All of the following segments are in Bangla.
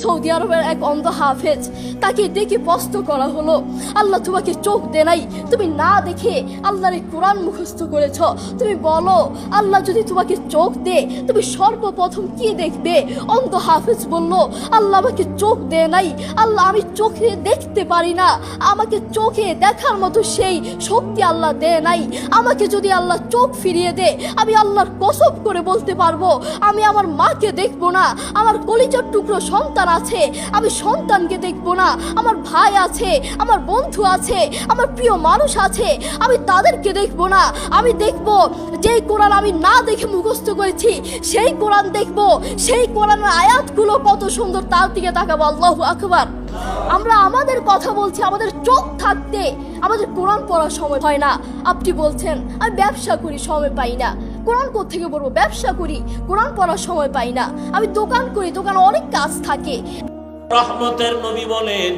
সৌদি আরবের এক অন্ধ হাফেজ, তাকে ডেকে প্রশ্ন করা হলো, আল্লাহ তোমাকে চোখ দে নাই, তুমি না দেখে আল্লাহর এই কোরআন মুখস্থ করেছ, তুমি বলো আল্লাহ যদি তোমাকে চোখ দে তুমি সর্বপ্রথম কি দেখবে? অন্ধ হাফেজ বলল, আল্লাহ আমাকে চোখ দে নাই, আল্লাহ আমি চোখে দেখতে পারি না, আমাকে চোখে দেখার মতো সেই শক্তি আল্লাহ দে নাই। আমাকে যদি আল্লাহ চোখ ফিরিয়ে দে, আমি আল্লাহর কসম করে বলতে পারবো আমি আমার মাকে দেখবো না, আমার কলিজার টুকরো সন্তান আছে আমি সন্তানকে দেখবো না, আমার ভাই আছে, আমার বন্ধু আছে, আমার প্রিয় মানুষ আছে আমি তাদেরকে দেখবো না। আমি দেখবো যেই কোরআন আমি না দেখে মুখস্থ করেছি সেই কোরআন দেখবো, সেই কোরআনের আয়াতগুলো কত সুন্দর তার দিকে তাকাবো। আল্লাহু আকবার। আমরা আমাদের কথা বলছি, আমাদের চোখ থাকতে আমাদের কোরআন পড়ার সময় হয় না। আপনি বলছেন আমি ব্যবসা করি সময় পাই না, কোরআন কোত্থেকে পড়বো? ব্যবসা করি কোরআন পড়ার সময় পাই না, আমি দোকান করি দোকানে অনেক কাজ থাকে। রহমতের নবী বলেন,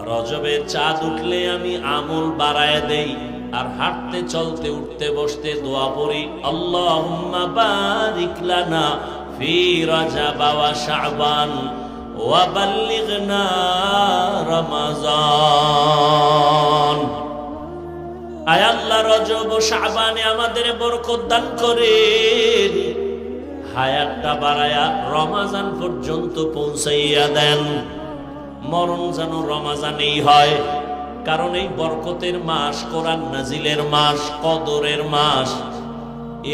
রজবের চাঁদ উঠলে আমি আমল বাড়ায় দেই, আর হাঁটতে চলতে উঠতে বসতে দোয়া পড়ি, আল্লাহুম্মা বারিক লানা ফি রজব ওয়া শাবান ওয়া বাল্লিগনা রমাজান। আয় আল্লাহ, রজব ও শাবানে আমাদের বরকত দান করেন, হায়াতটা বাড়ায়া রমাজান পর্যন্ত পৌঁছাইয়া দেন। মরণ যেন রমাজানেই হয়, কারণ এই বরকতের মাস, কোরআন নাজিলের মাস, কদরের মাস।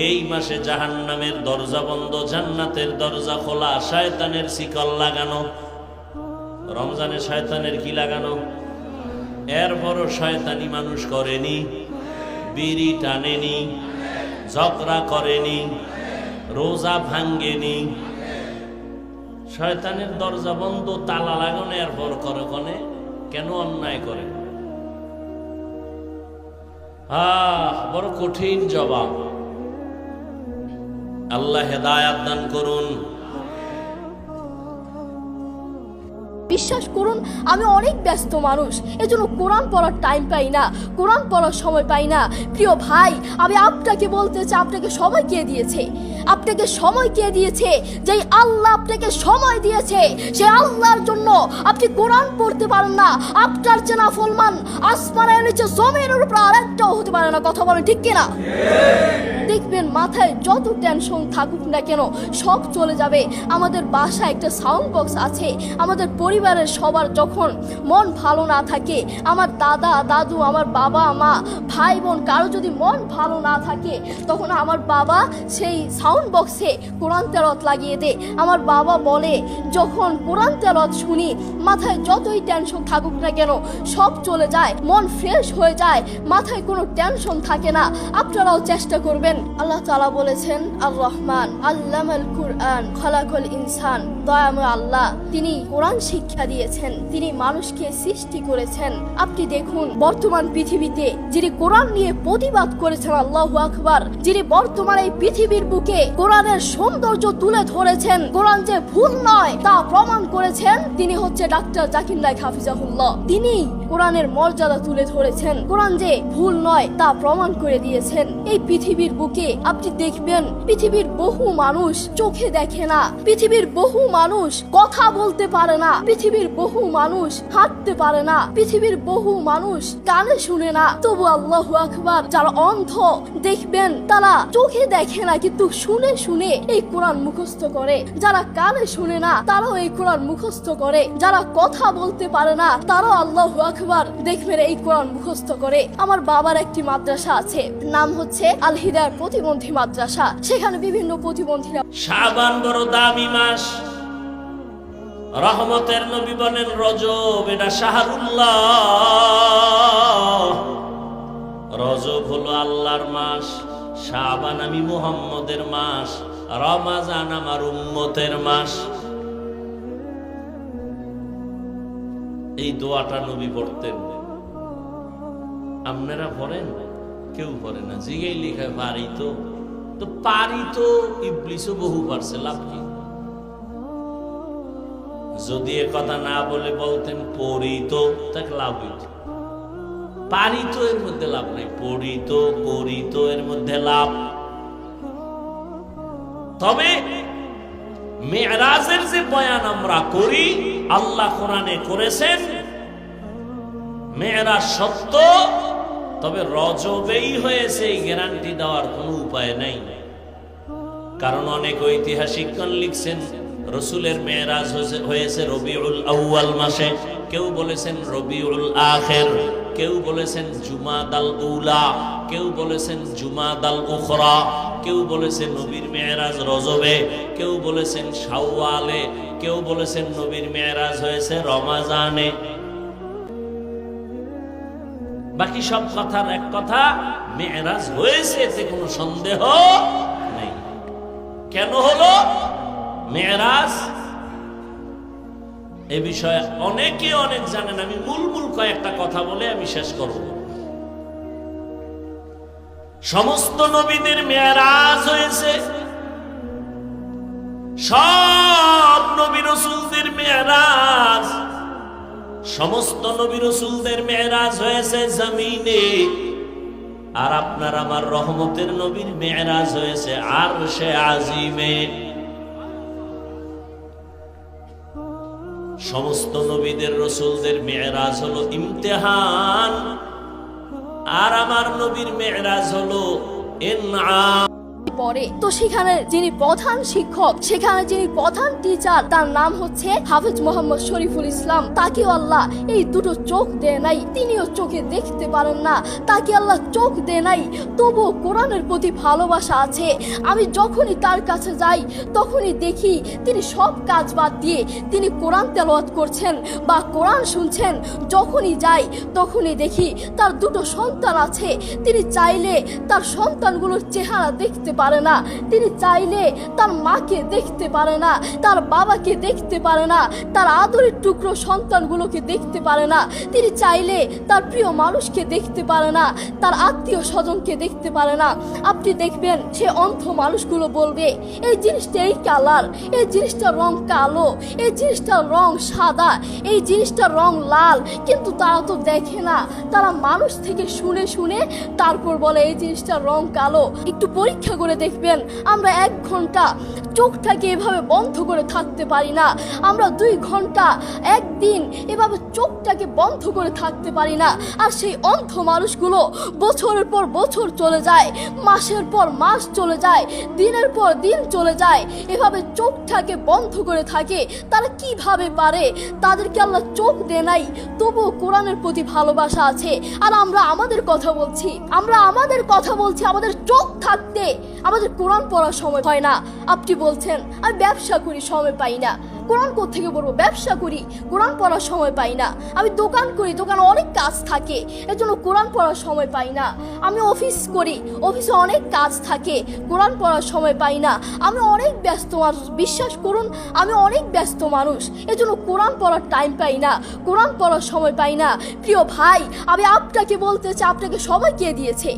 এই মাসে জাহান্নামের দরজা বন্ধ, জান্নাতের দরজা খোলা, শয়তানের শিকল লাগানো। রমজানে শয়তানের কি লাগানো? এরপরও শয়তানি মানুষ করেনি, বিড়ি টানেনি, ঝগড়া করেনি, রোজা ভাঙ্গেনি। শয়তানের দরজা বন্ধ, তালা লাগানো, এরপর করে কনে কেন অন্যায় করে? বড় কঠিন জবাব। আল্লাহ হেদায়াত দান করুন। বিশ্বাস করুন আমি অনেক ব্যস্ত মানুষ, এজন্য কোরআন পড়ার টাইম পাই না, কোরআন পড়ার সময় পাই না। প্রিয় ভাই, আমি আপনাকে বলতে চাই, আপনাকে সময় কে দিয়েছে? আপনাকে সময় কে দিয়েছে? যেই আল্লাহ আপনাকে সময় দিয়েছে সেই আল্লাহর জন্য আপনি কোরআন পড়তে পারেন না। আপনার চেনা ফলমান আসমানের নিচে জমিনের উপর আরেকটাও হতে পারে না। কথা বলেন ঠিক কিনা? দেখবেন মাথায় যত টেনশন থাকুক না কেন সব চলে যাবে। আমাদের বাসায় একটা সাউন্ড বক্স আছে। আমাদের পরিবারের সবার যখন মন ভালো না থাকে, আমার দাদা দাদু, আমার বাবা মা, ভাই বোন, কারো যদি মন ভালো না থাকে, তখন আমার বাবা সেই সাউন্ড বক্সে কোরআন তেলাওয়াত লাগিয়ে দেয়। আমার বাবা বলে, যখন কোরআন তেলাওয়াত শুনি মাথায় যতই টেনশন থাকুক না কেন সব চলে যায়, মন ফ্রেশ হয়ে যায়, মাথায় কোনো টেনশন থাকে না। আপনারাও চেষ্টা করবেন। আল্লাহ তাআলা বলেছেন, আর রহমান আল্লামাল কুরআন খালাকাল ইনসান। দয়াময় আল্লাহ, তিনি কোরআন শিক্ষা দিয়েছেন, তিনি মানুষকে সৃষ্টি করেছেন। আপনি দেখুন বর্তমান পৃথিবীতে যিনি কোরআন নিয়ে প্রতিবাদ করেছেন, আল্লাহু আকবার, যিনি বর্তমান এই পৃথিবীর বুকে কোরআনের সৌন্দর্য তুলে ধরেছেন, কোরআন যে ভুল নয় তা প্রমাণ করেছেন, তিনি হচ্ছে ডাক্তার জাকির নায়েক হাফিজাহুল্লাহ। তিনি কোরআনের মর্যাদা তুলে ধরেছেন, কোরআন যে ভুল নয় তা প্রমাণ করে দিয়েছেন। এই পৃথিবীর বুকে আপনি দেখবেন পৃথিবীর বহু মানুষ চোখে দেখে না, পৃথিবীর বহু মানুষ কথা বলতে পারে না, পৃথিবীর বহু মানুষ হাঁটতে পারে না, পৃথিবীর বহু মানুষ কানে শুনে না, তবু আল্লাহু আকবার, যারা অন্ধ দেখবেন তারা চোখে দেখে না কিন্তু শুনে শুনে এই কোরআন মুখস্থ করে, যারা কানে শুনে না তারাও এই কোরআন মুখস্থ করে, যারা কথা বলতে পারে না তারাও আল্লাহু আকবার দেখবেন এই কোরআন মুখস্থ করে। আমার বাবার একটি মাদ্রাসা আছে, নাম হচ্ছে আল হিদায়াত প্রতিবন্ধী মাদ্রাসা। সেখানে বিভিন্ন প্রতিবন্ধীরা। শাবান বড় দামি মাস, রহমতের নবী বলেন রজব এটা শাহরুল্লাহ। রজব হলো আল্লাহর মাস, শাবান আমি মুহাম্মদের মাস, রমাজান আমার উম্মতের মাস। এই দোয়াটা নবী পড়তেন। আপনারা পড়েন? কেউ পড়ে না। জিগাই লিখা পারি তো পারি তো, ইবলিসও বহু পারছে, লাভ কি? যদি এ কথা না বলে বলতেন পড়ি তো, তাকে লাভ হইত। পারি তো এর মধ্যে লাভ নাই, পড়ি তো করি তো এর মধ্যে লাভ। তবে মেরাজের যে বয়ান আমরা করি, আল্লাহ কোরআনে করেছেন মেরাজ সত্য, তবে রজবেই হয়েছে এই গ্যারান্টি দেওয়ার কোনো উপায় নাই। কারণ অনেক ঐতিহাসিকগণ লিখছেন রসুলের মেরাজ হয়েছে রবিউল আউয়াল মাসে, কেউ বলেছেন রবিউল আখির, কেউ বলেছেন জুমাদাল উলা, কেউ বলেছেন জুমাদাল উখরা, কেউ বলেছেন নবীর মেরাজ রজবে, কেউ বলেছেন শাওয়ালে, কেউ বলেছেন নবীর মেরাজ হয়েছে রমাজানে। বাকি সব কথার এক কথা, মেরাজ হয়েছে এতে কোনো সন্দেহ নেই। কেন হলো মেরাজ, এ বিষয়ে অনেকে অনেক জানেন। আমি মূল কয়েকটা কথা বলে আমি শেষ করব। সমস্ত নবীদের মেরাজ হয়েছে, সব নবী রাসূলদের মেরাজ, সমস্ত নবী রাসূলদের মেরাজ হয়েছে জমিনে। আর আপনার আমার রহমতের নবীর মেরাজ হয়েছে আরশে আজিমে। সমস্ত নবীদের রাসূলদের মেরাজ হলো ইমতিহান, আর আমার নবীর মেরাজ হলো ইনআম। পরে তো সেখানে যিনি প্রধান শিক্ষক, সেখানে যিনি প্রধান টিচার, তার নাম হচ্ছে হাফেজ মোহাম্মদ শরীফুল ইসলাম। তাকে আল্লাহ এই দুটো চোখ দেয় নাই, তিনিও চোখে দেখতে পারেন না। তাকে আল্লাহ চোখ দেয় নাই, তবুও কোরআনের প্রতি ভালোবাসা আছে। আমি যখনই তার কাছে যাই তখনই দেখি তিনি সব কাজ বাদ দিয়ে তিনি কোরআন তেলাওয়াত করছেন বা কোরআন শুনছেন। যখনই যাই তখনই দেখি তার দুটো সন্তান আছে। তিনি চাইলে তার সন্তানগুলোর চেহারা দেখতে পারে না, তিনি চাইলে তার মাকে দেখতে পারে না, তার বাবাকে দেখতে পারে না, তার আদরের টুকরো সন্তানগুলোকে দেখতে পারে না। তিনি চাইলে তার প্রিয় মানুষকে দেখতে পারে না, তার আত্মীয় স্বজনকে দেখতে পারে না। আপনি দেখবেন সে অন্ধ মানুষগুলো বলবে এই জিনিসটা এই কালার, এই জিনিসটার রং কালো, এই জিনিসটার রং সাদা, এই জিনিসটার রং লাল, কিন্তু তারা তো দেখে না। তারা মানুষ থেকে শুনে শুনে তারপর বলে এই জিনিসটার রং কালো। একটু পরীক্ষা করে দেখবেন, আমরা 1 ঘন্টা চোখটাকে এভাবে বন্ধ করে থাকতে পারি না, আমরা 2 ঘন্টা একদিন এভাবে চোখটাকে বন্ধ করে থাকতে পারি না। আর সেই অন্ধ মানুষগুলো বছরের পর বছর চলে যায়, মাসের পর মাস চলে যায়, দিনের পর দিন চলে যায়, এভাবে চোখটাকে বন্ধ করে থাকে। তারা কিভাবে পারে? তাদেরকে আল্লাহ চোখ দেয় নাই, তবুও কোরআনের প্রতি ভালোবাসা আছে। আর আমরা আমাদের কথা বলছি, আমাদের চোখ থাকতে আমাদের কোরআন পড়ার সময় হয় না। আপনি বলছেন আমি ব্যবসা করি, সময় পাই না। কোরআন কোত্থেকে পড়বো? ব্যবসা করি, কোরআন পড়ার সময় পাই না। আমি দোকান করি, দোকানে অনেক কাজ থাকে, এজন্য কোরআন পড়ার সময় পাই না। আমি অফিস করি, অফিসে অনেক কাজ থাকে, কোরআন পড়ার সময় পাই না। আমি অনেক ব্যস্ত মানুষ, বিশ্বাস করুন আমি অনেক ব্যস্ত মানুষ, এজন্য কোরআন পড়ার টাইম পাই না, কোরআন পড়ার সময় পাই না। প্রিয় ভাই, আমি আপনাকে বলতে চাই, আপনাকে সময় কে দিয়েছে?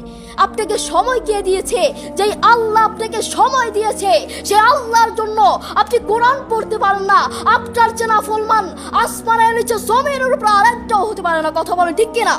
আপনাকে সময় কে দিয়েছে? যেই আল্লাহ আপনাকে সময় দিয়েছে, সেই আল্লাহর জন্য আপনি কোরআন পড়তে পারেন না। আপনার চেনা ফলমান আসমানের নিচে জমিনের উপর আরেকটাও হতে পারে না। কথা বলেন ঠিক কিনা?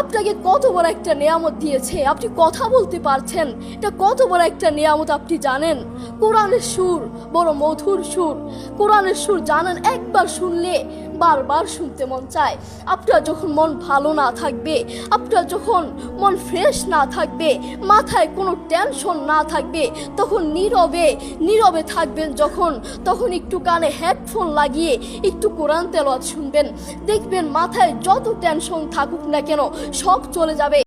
আপনাকে কত বড় একটা নিয়ামত দিয়েছে, আপনি কথা বলতে পারছেন, এটা কত বড় একটা নিয়ামত আপনি জানেন? কোরআনের সুর বড় মধুর সুর, কোরআনের সুর জানেন, একবার শুনলে বারবার শুনতে মন চায়। আপনার যখন মন ভালো না থাকবে, আপনার যখন মন ফ্রেশ না থাকবে, মাথায় কোনো টেনশন না থাকবে, তখন নীরবে থাকবেন তখন একটু কানে হেডফোন লাগিয়ে একটু কোরআন তেলাওয়াত শুনবেন, দেখবেন মাথায় যত টেনশন থাকুক না কেন সব চলে যাবে।